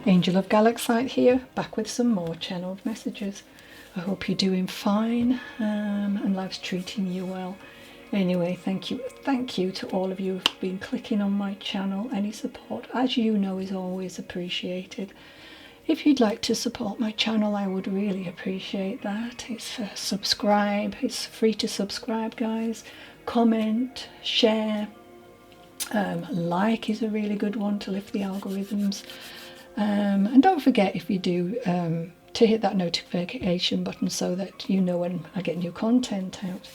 Angel of Galaxite here, back with some more channeled messages. I hope you're doing fine and life's treating you well. Anyway, thank you to all of you who've been clicking on my channel. Any support, as you know, is always appreciated. If you'd like to support my channel, I would really appreciate that. It's subscribe. It's free to subscribe, guys. Comment, share. Like is a really good one to lift the algorithms. And don't forget, if you do, to hit that notification button so that you know when I get new content out.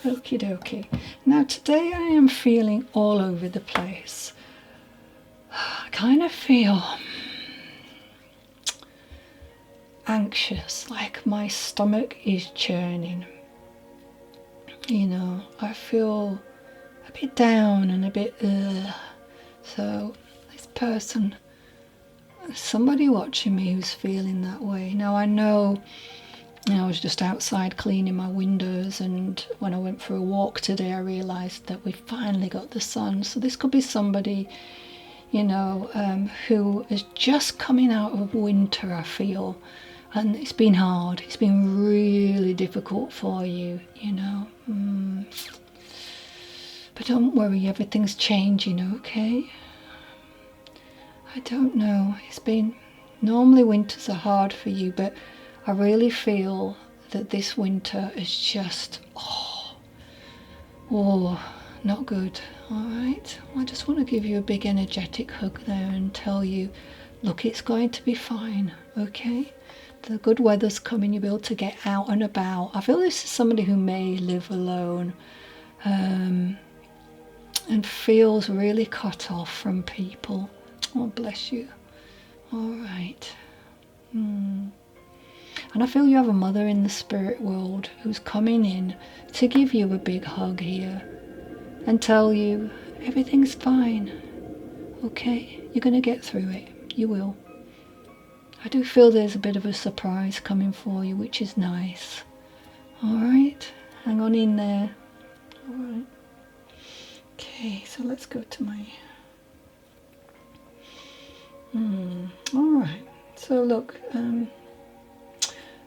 Okie dokie. Now today I am feeling all over the place. I kind of feel anxious, like my stomach is churning. You know, I feel a bit down and a bit so this person, somebody watching me who's feeling that way. Now I know, I was just outside cleaning my windows, and when I went for a walk today I realised that we finally got the sun. So this could be somebody, you know, who is just coming out of winter, I feel, and it's been hard. It's been really difficult for you, you know. But don't worry, everything's changing, okay? I don't know, it's been, normally winters are hard for you, but I really feel that this winter is just, not good. All right, I just want to give you a big energetic hug there and tell you, look, it's going to be fine, okay? The good weather's coming, you'll be able to get out and about. I feel this is somebody who may live alone and feels really cut off from people. Oh, bless you. All right. And I feel you have a mother in the spirit world who's coming in to give you a big hug here and tell you everything's fine, okay? You're going to get through it. You will. I do feel there's a bit of a surprise coming for you, which is nice. All right? Hang on in there. All right. Okay, so let's go to my... All right. So look...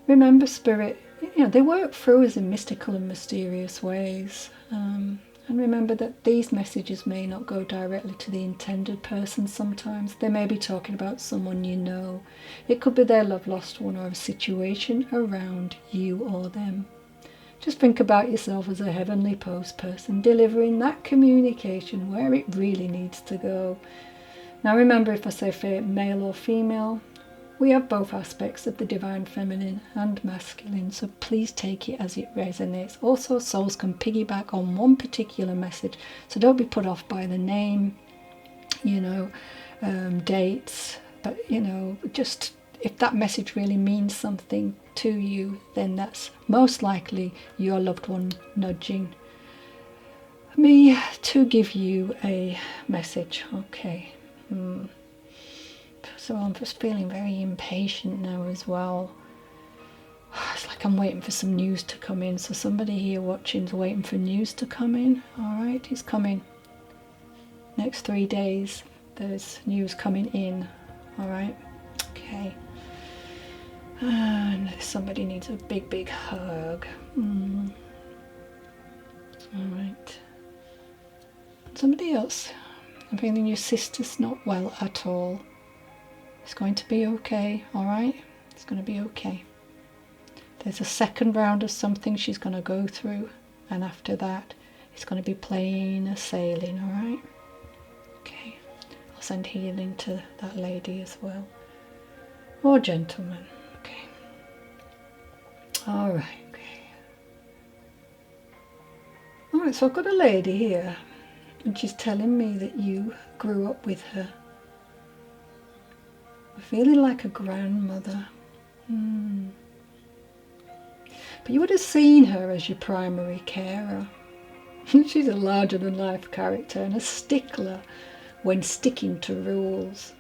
remember, Spirit, you know, they work through us in mystical and mysterious ways. And remember that these messages may not go directly to the intended person sometimes. They may be talking about someone you know. It could be their love lost one or a situation around you or them. Just think about yourself as a heavenly post person delivering that communication where it really needs to go. Now remember, if I say male or female, we have both aspects of the divine feminine and masculine, so please take it as it resonates. Also, souls can piggyback on one particular message, so don't be put off by the name, you know, dates, but, you know, just if that message really means something to you, then that's most likely your loved one nudging me to give you a message, okay? So I'm just feeling very impatient now as well. It's like I'm waiting for some news to come in. So somebody here watching is waiting for news to come in. All right, it's coming. Next 3 days, there's news coming in. All right, okay. And somebody needs a big, big hug. All right. Somebody else. I'm feeling your sister's not well at all. It's going to be okay, all right? It's going to be okay. There's a second round of something she's going to go through, and after that, it's going to be plain sailing, all right? Okay. I'll send healing to that lady as well. Or gentleman, okay. All right, okay. All right, so I've got a lady here, and she's telling me that you grew up with her. Feeling like a grandmother. But you would have seen her as your primary carer. She's a larger than life character and a stickler when sticking to rules.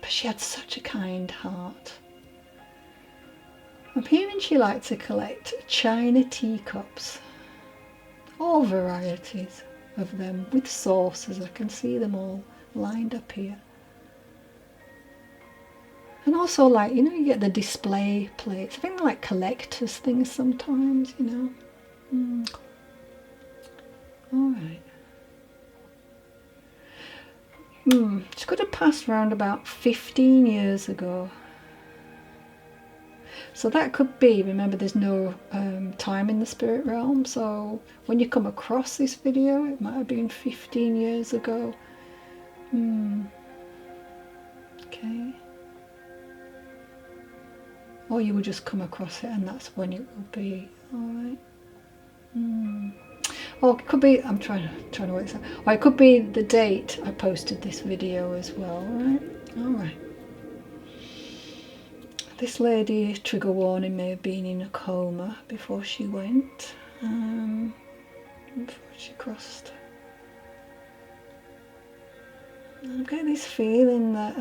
But she had such a kind heart. I'm hearing she liked to collect china teacups. All varieties of them with saucers. I can see them all lined up here. And also, like, you know, you get the display plates. I think they're like collector's things sometimes, you know. All right. She could have passed around about 15 years ago. So that could be, remember there's no time in the spirit realm, so when you come across this video, it might have been 15 years ago. Okay. Or you will just come across it and that's when it will be. Alright. Or it could be, I'm trying to work this out. Or it could be the date I posted this video as well, right? Alright. This lady, trigger warning, may have been in a coma before she went, before she crossed. I'm getting this feeling that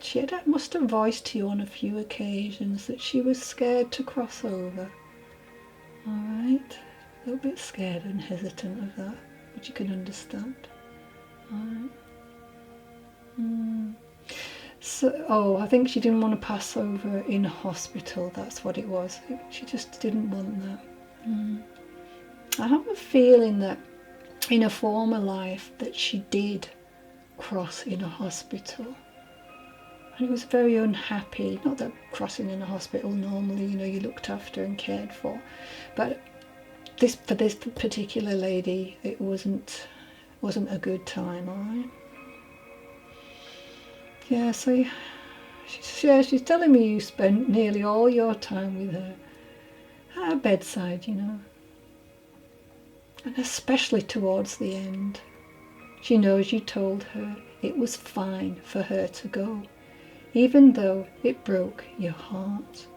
she must have voiced to you on a few occasions that she was scared to cross over. Alright, a little bit scared and hesitant of that, which you can understand. Alright. So, I think she didn't want to pass over in hospital, that's what it was. She just didn't want that. I have a feeling that in a former life that she did cross in a hospital. And it was very unhappy. Not that crossing in a hospital normally, you know, you're looked after and cared for. But for this particular lady, it wasn't a good time, alright? Yeah, so she's telling me you spent nearly all your time with her at her bedside, you know. And especially towards the end. She knows you told her it was fine for her to go, even though it broke your heart.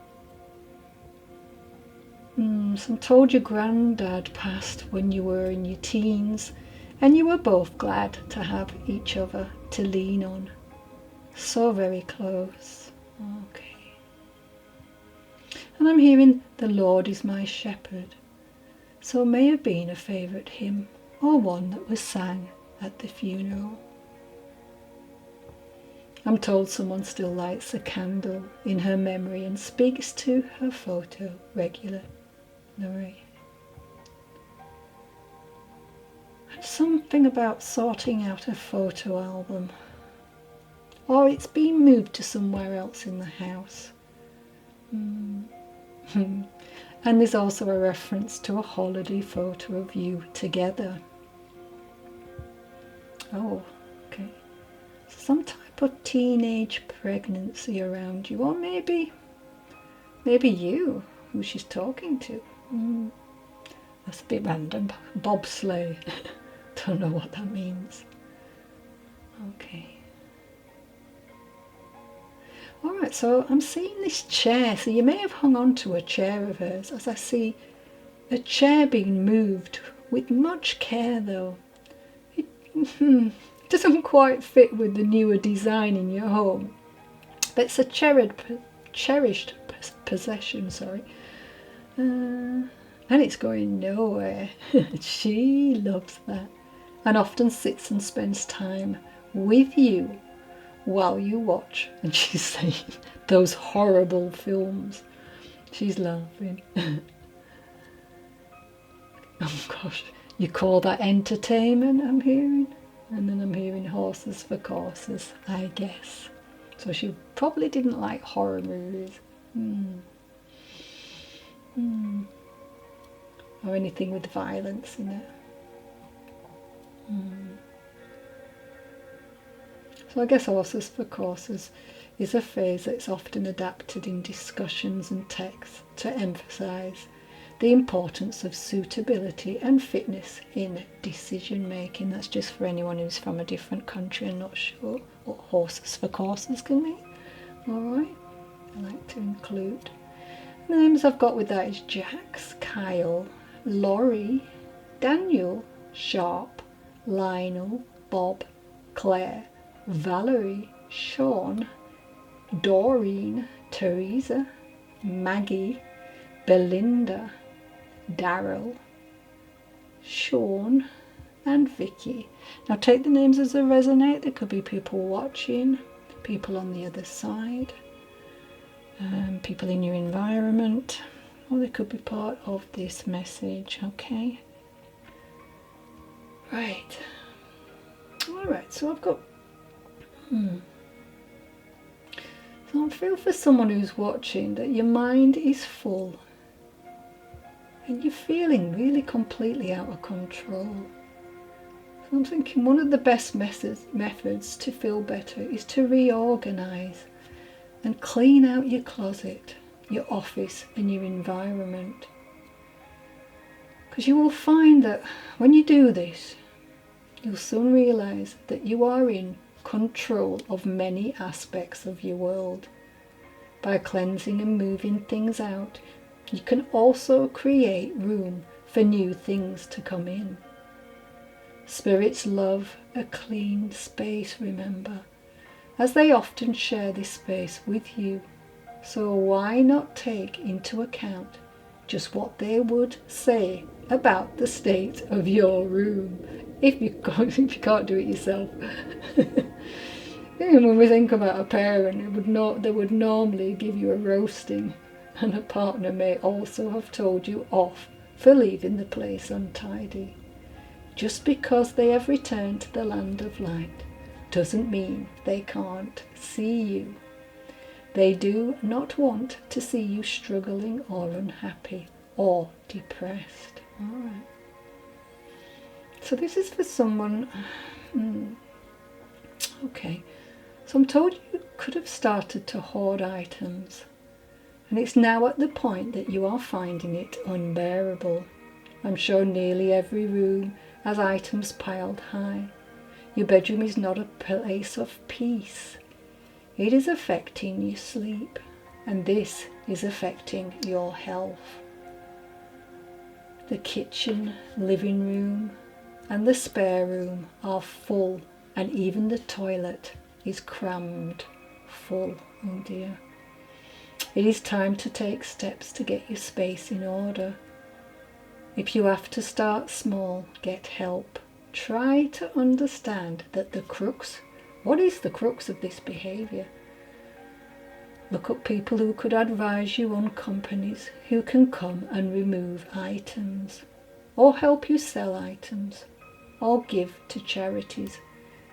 Some told your granddad passed when you were in your teens, and you were both glad to have each other to lean on. So very close. Okay. And I'm hearing the Lord is my shepherd. So it may have been a favourite hymn or one that was sang at the funeral. I'm told someone still lights a candle in her memory and speaks to her photo regularly. And something about sorting out a photo album. Or it's been moved to somewhere else in the house. And there's also a reference to a holiday photo of you together. Oh, okay. Some type of teenage pregnancy around you, or maybe you, who she's talking to. That's a bit random. Bobsleigh. Don't know what that means. Okay. Alright, so I'm seeing this chair. So you may have hung on to a chair of hers, as I see a chair being moved with much care though. It doesn't quite fit with the newer design in your home. But it's a cherished possession, sorry. And it's going nowhere. She loves that. And often sits and spends time with you while you watch, and she's saying those horrible films. She's laughing. Oh gosh, you call that entertainment, I'm hearing? And then I'm hearing horses for courses, I guess. So she probably didn't like horror movies. Or anything with violence in it. So I guess horses for courses is a phrase that's often adapted in discussions and texts to emphasise the importance of suitability and fitness in decision making. That's just for anyone who's from a different country and not sure what horses for courses can mean. Alright, I like to include. The names I've got with that is Jax, Kyle, Laurie, Daniel, Sharp, Lionel, Bob, Claire, Valerie, Sean, Doreen, Teresa, Maggie, Belinda, Daryl, Sean, and Vicky. Now take the names as they resonate. There could be people watching, people on the other side. people in your environment, or they could be part of this message. Okay. Right. All right. So I've got. So I feel for someone who's watching that your mind is full, and you're feeling really completely out of control. So I'm thinking one of the best methods to feel better is to reorganize and clean out your closet, your office and your environment. Because you will find that when you do this, you'll soon realize that you are in control of many aspects of your world. By cleansing and moving things out, you can also create room for new things to come in. Spirits love a clean space, remember, as they often share this space with you. So why not take into account just what they would say about the state of your room if you can't do it yourself. When we think about a parent, they would normally give you a roasting, and a partner may also have told you off for leaving the place untidy. Just because they have returned to the land of light doesn't mean they can't see you. They do not want to see you struggling or unhappy or depressed. All right. So this is for someone. Okay. So I'm told you could have started to hoard items, and it's now at the point that you are finding it unbearable. I'm sure nearly every room has items piled high. Your bedroom is not a place of peace. It is affecting your sleep, and this is affecting your health. The kitchen, living room, and the spare room are full, and even the toilet is crammed full. Oh dear. It is time to take steps to get your space in order. If you have to start small, get help. Try to understand that what is the crux of this behaviour? Look up people who could advise you on companies who can come and remove items, or help you sell items, or give to charities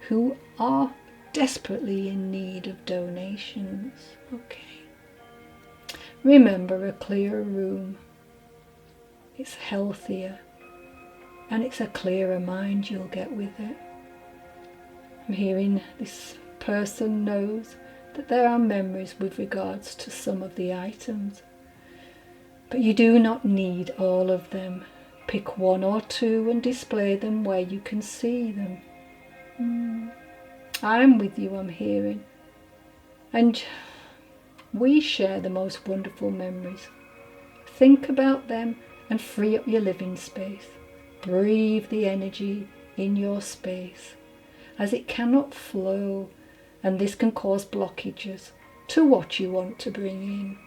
who are desperately in need of donations. Okay. Remember, a clearer room, it's healthier, and it's a clearer mind you'll get with it. I'm hearing this person knows that there are memories with regards to some of the items, but you do not need all of them. Pick one or two and display them where you can see them. I'm with you, I'm hearing. And we share the most wonderful memories. Think about them and free up your living space. Breathe the energy in your space, as it cannot flow, and this can cause blockages to what you want to bring in.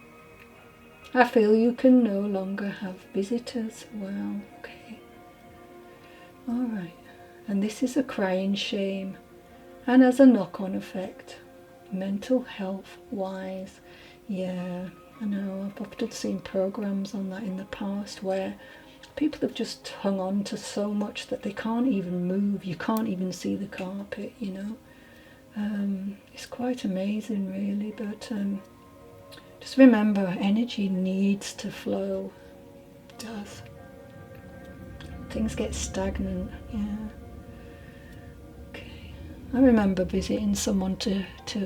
I feel you can no longer have visitors. Wow, okay. Alright, and this is a crying shame, and as a knock-on effect, mental health wise. Yeah, I know, I've often seen programs on that in the past where people have just hung on to so much that they can't even move. You can't even see the carpet, you know. It's quite amazing, really, but just remember, energy needs to flow. It does. Things get stagnant, yeah. Okay. I remember visiting someone to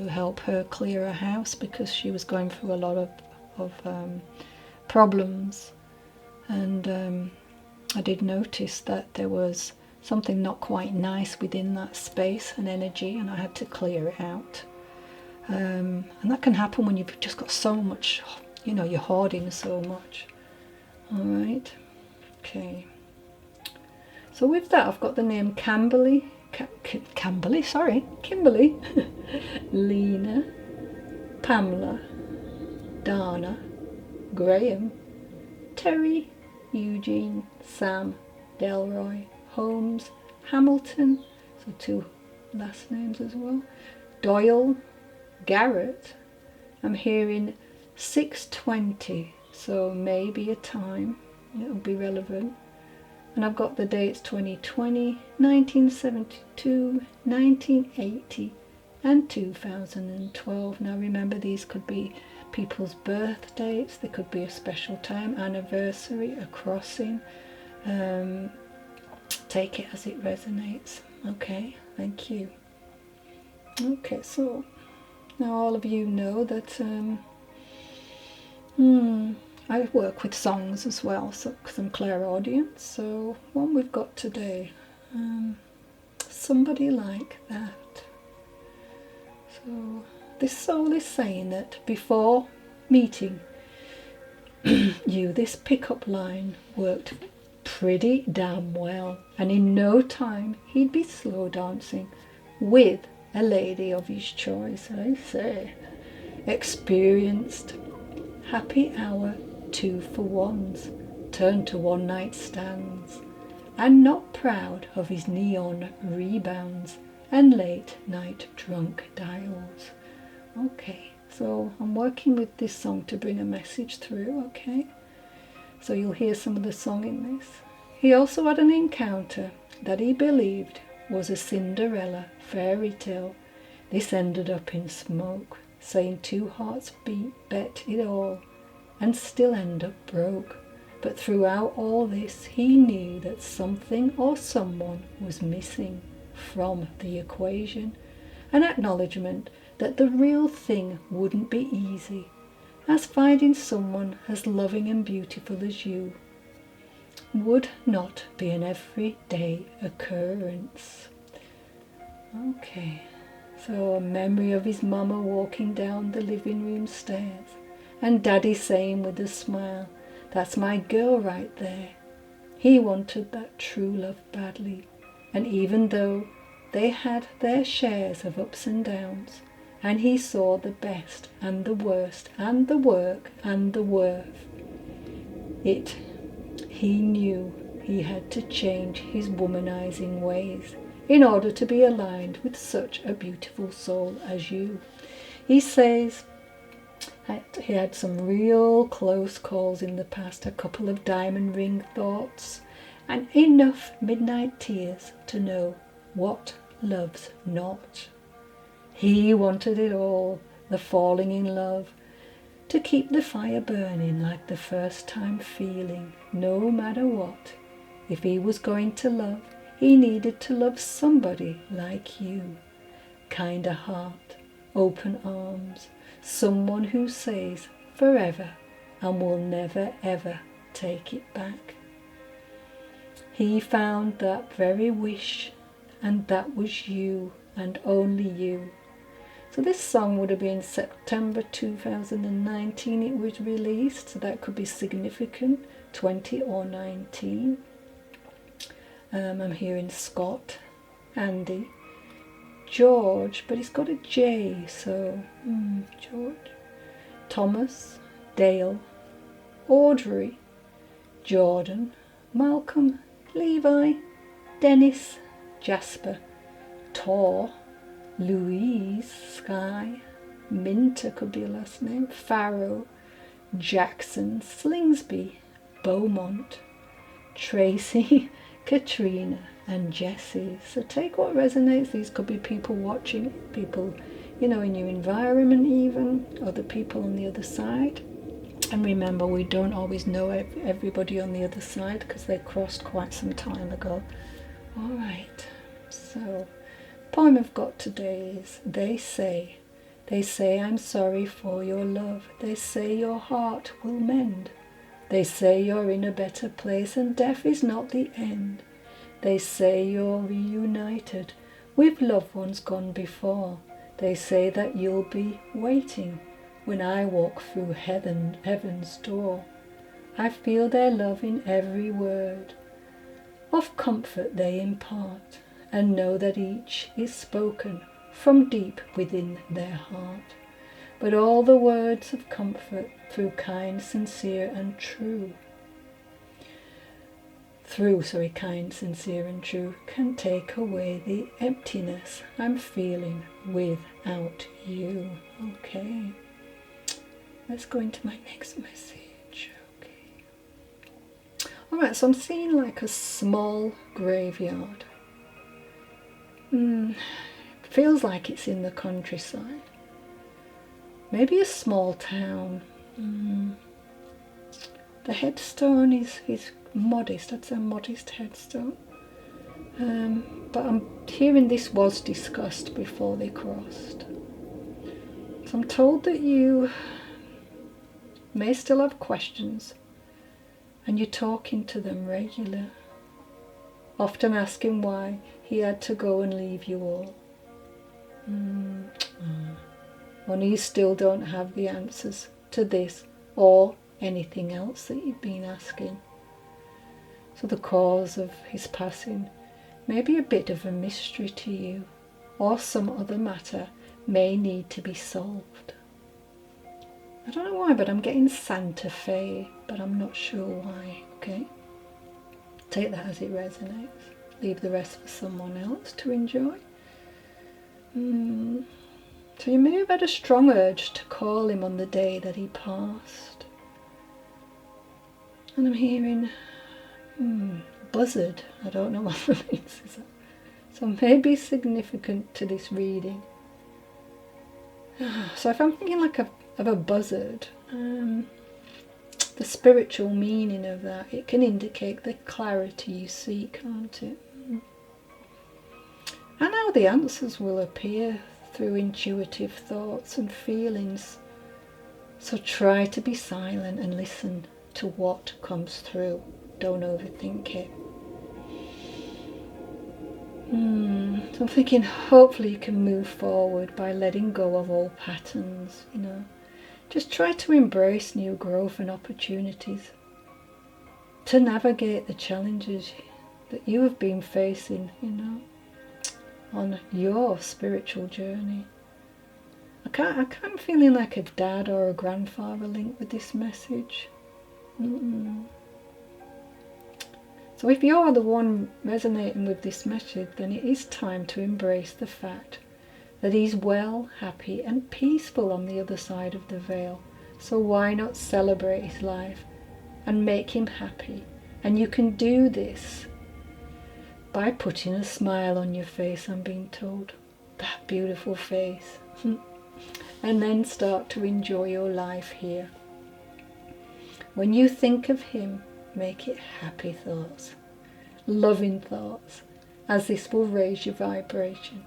help her clear a house because she was going through a lot of problems, and I did notice that there was something not quite nice within that space and energy, and I had to clear it out. And that can happen when you've just got so much, you know, you're hoarding so much. Alright, okay. So with that, I've got the name Kimberly, Lena, Pamela, Dana, Graham, Terry, Eugene, Sam, Delroy, Holmes, Hamilton, so 2 last names as well, Doyle, Garrett. I'm hearing 6:20, so maybe a time it'll be relevant. And I've got the dates 2020, 1972, 1980 and 2012. Now remember, these could be people's birth dates, they could be a special time, anniversary, a crossing. Take it as it resonates. Okay, thank you. Okay, so now all of you know that I work with songs as well, so because I'm clairaudient. So one we've got today, Somebody Like That. So this soul is saying that before meeting you, this pickup line worked pretty damn well, and in no time he'd be slow dancing with a lady of his choice. I say, experienced happy hour 2-for-1s turned to one-night stands, and not proud of his neon rebounds and late night drunk dials. Okay, so I'm working with this song to bring a message through, okay? So you'll hear some of the song in this. He also had an encounter that he believed was a Cinderella fairy tale. This ended up in smoke, saying two hearts bet it all, and still end up broke. But throughout all this, he knew that something or someone was missing from the equation, an acknowledgement that the real thing wouldn't be easy, as finding someone as loving and beautiful as you would not be an everyday occurrence. Okay, so a memory of his mama walking down the living room stairs, and daddy saying with a smile, "That's my girl right there." He wanted that true love badly, and even though they had their shares of ups and downs, and he saw the best and the worst and the work and the worth, he knew he had to change his womanizing ways in order to be aligned with such a beautiful soul as you. He says he had some real close calls in the past, a couple of diamond ring thoughts, and enough midnight tears to know what love's not. He wanted it all, the falling in love, to keep the fire burning like the first time feeling, no matter what. If he was going to love, he needed to love somebody like you. Kind of heart, open arms, someone who says forever and will never ever take it back. He found that very wish, and that was you and only you. So this song would have been September 2019 it was released, so that could be significant, 20 or 19. I'm hearing Scott, Andy, George, but it's got a J, so George, Thomas, Dale, Audrey, Jordan, Malcolm, Levi, Dennis, Jasper, Tor, Louise, Sky, Minter could be a last name, Farrow, Jackson, Slingsby, Beaumont, Tracy, Katrina and Jessie. So take what resonates. These could be people watching, people, in your environment even, other people on the other side. And remember, we don't always know everybody on the other side because they crossed quite some time ago. All right, so poem I've got today is They say I'm sorry for your love. They say your heart will mend. They say you're in a better place and death is not the end. They say you're reunited with loved ones gone before. They say that you'll be waiting when I walk through heaven's door. I feel their love in every word of comfort they impart, and know that each is spoken from deep within their heart. But all the words of comfort through kind, sincere and true, kind, sincere and true, can take away the emptiness I'm feeling without you. Okay. let's go into my next message. Okay. Alright, so I'm seeing like a small graveyard. Feels like it's in the countryside. Maybe a small town. The headstone is modest. I'd say a modest headstone. But I'm hearing this was discussed before they crossed. So I'm told that you may still have questions and you're talking to them regularly, often asking why he had to go and leave you all. Only you still don't have the answers to this or anything else that you've been asking. So the cause of his passing may be a bit of a mystery to you, or some other matter may need to be solved. I don't know why, but I'm getting Santa Fe, but I'm not sure why, okay? Take that as it resonates. Leave the rest for someone else to enjoy. So you may have had a strong urge to call him on the day that he passed. And I'm hearing buzzard. I don't know what that means. So maybe significant to this reading. So if I'm thinking like of a buzzard, the spiritual meaning of that, it can indicate the clarity you seek, can't it? And how the answers will appear through intuitive thoughts and feelings. So try to be silent and listen to what comes through. Don't overthink it. So I'm thinking hopefully you can move forward by letting go of all patterns, you know. Just try to embrace new growth and opportunities to navigate the challenges that you have been facing, you know, on your spiritual journey. I'm feeling like a dad or a grandfather link with this message. So if you're the one resonating with this message, then it is time to embrace the fact that he's well, happy and peaceful on the other side of the veil. So why not celebrate his life and make him happy? And you can do this by putting a smile on your face, I'm being told. That beautiful face. And then start to enjoy your life here. When you think of him, make it happy thoughts, loving thoughts, as this will raise your vibration.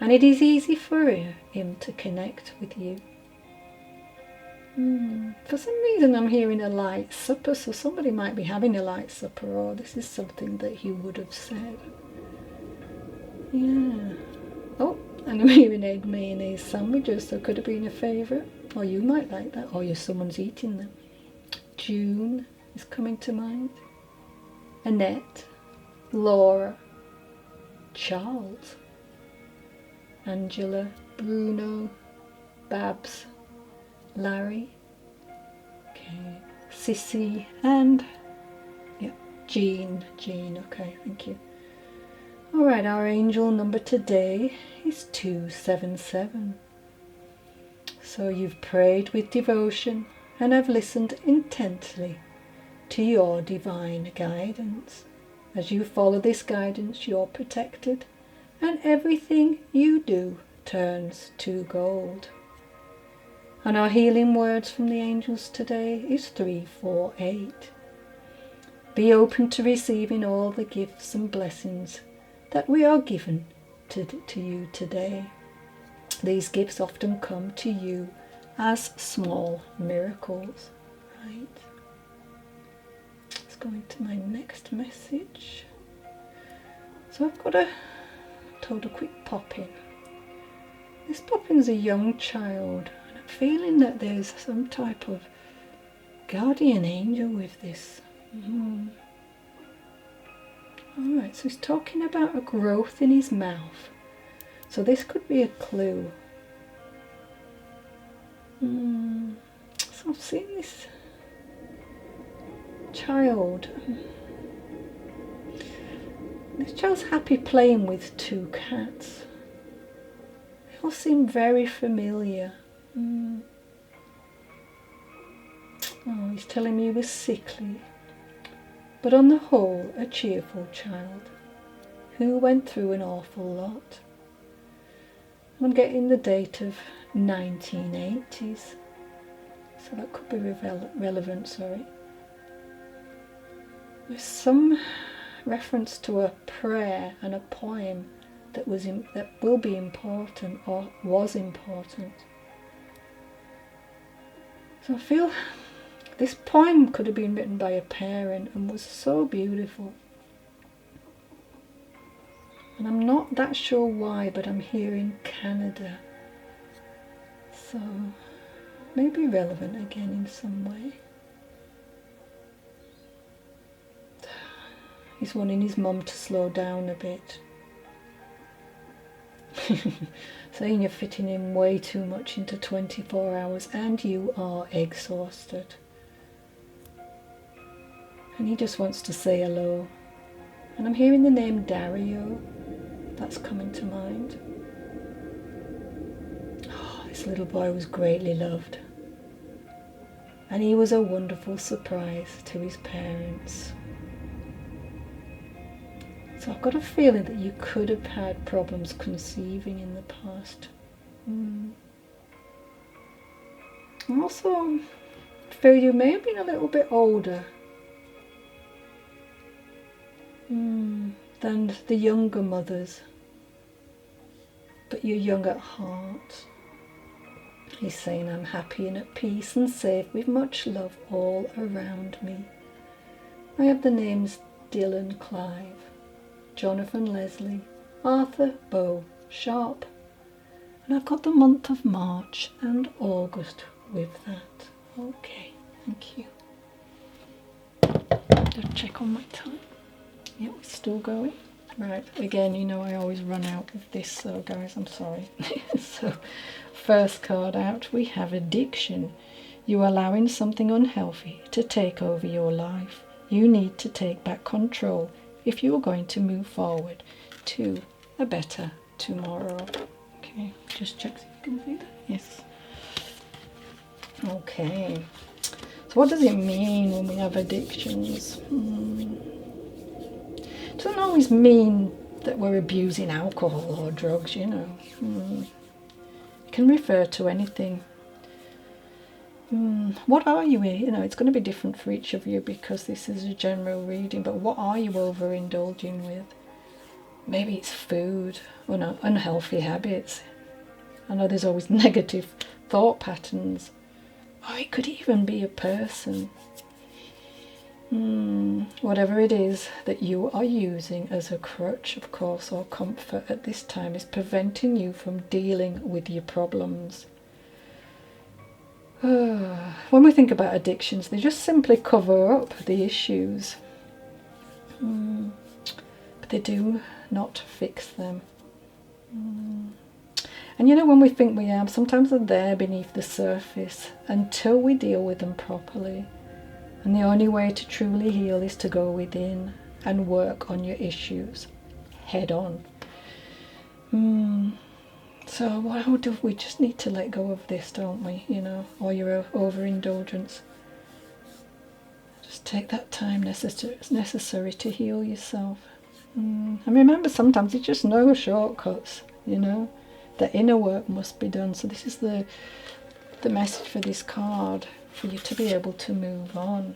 And it is easy for him to connect with you. For some reason I'm hearing a light supper, so somebody might be having a light supper, or this is something that he would have said. Yeah. Oh, and I'm hearing egg mayonnaise sandwiches, so could have been a favourite. Or you might like that, or someone's eating them. June is coming to mind. Annette, Laura, Charles, Angela, Bruno, Babs, Larry, okay, Sissy, and Jean, okay, thank you. Alright, our angel number today is 277. So you've prayed with devotion and have listened intently to your divine guidance. As you follow this guidance, you're protected, and everything you do turns to gold. And our healing words from the angels today is 348. Be open to receiving all the gifts and blessings that we are given to you today. These gifts often come to you as small miracles, right? Let's go into my next message. So I've got told a quick pop-in. This pop-in's a young child, and I'm feeling that there's some type of guardian angel with this. Alright, so he's talking about a growth in his mouth. So this could be a clue. So I've seen this child. This child's happy playing with two cats. They all seem very familiar. he's telling me he was sickly, but on the whole a cheerful child who went through an awful lot. And I'm getting the date of 1980s, so that could be relevant, sorry. There's some reference to a prayer and a poem that will be important, or was important. So I feel this poem could have been written by a parent and was so beautiful. And I'm not that sure why, but I'm here in Canada. So maybe relevant again in some way. He's wanting his mum to slow down a bit. Saying you're fitting in way too much into 24 hours and you are exhausted. And he just wants to say hello. And I'm hearing the name Dario. That's coming to mind. Oh, this little boy was greatly loved. And he was a wonderful surprise to his parents. So I've got a feeling that you could have had problems conceiving in the past. I also feel you may have been a little bit older than the younger mothers, but you're young at heart. He's saying, I'm happy and at peace and safe with much love all around me. I have the names Dylan Clive, Jonathan Leslie, Arthur Bow Sharp, and I've got the month of March and August with that. Okay, thank you. Just check on my time. Yep, we're still going. Right, again, you know I always run out with this, so guys, I'm sorry. So, first card out, we have addiction. You're allowing something unhealthy to take over your life. You need to take back control if you're going to move forward to a better tomorrow. Okay, just check so you can see that. Yes. Okay. So what does it mean when we have addictions? It doesn't always mean that we're abusing alcohol or drugs, you know. It can refer to anything. What are you, you know, it's going to be different for each of you because this is a general reading, but what are you overindulging with? Maybe it's food, or no, unhealthy habits. I know there's always negative thought patterns. Or it could even be a person. Whatever it is that you are using as a crutch, of course, or comfort at this time is preventing you from dealing with your problems. When we think about addictions, they just simply cover up the issues. But they do not fix them. And you know, when we think we have, sometimes they're there beneath the surface until we deal with them properly. And the only way to truly heal is to go within and work on your issues head on. So how do we just need to let go of this, don't we? You know, or your overindulgence. Just take that time necessary to heal yourself. And remember, sometimes it's just no shortcuts, you know. The inner work must be done. So this is the message for this card, for you to be able to move on.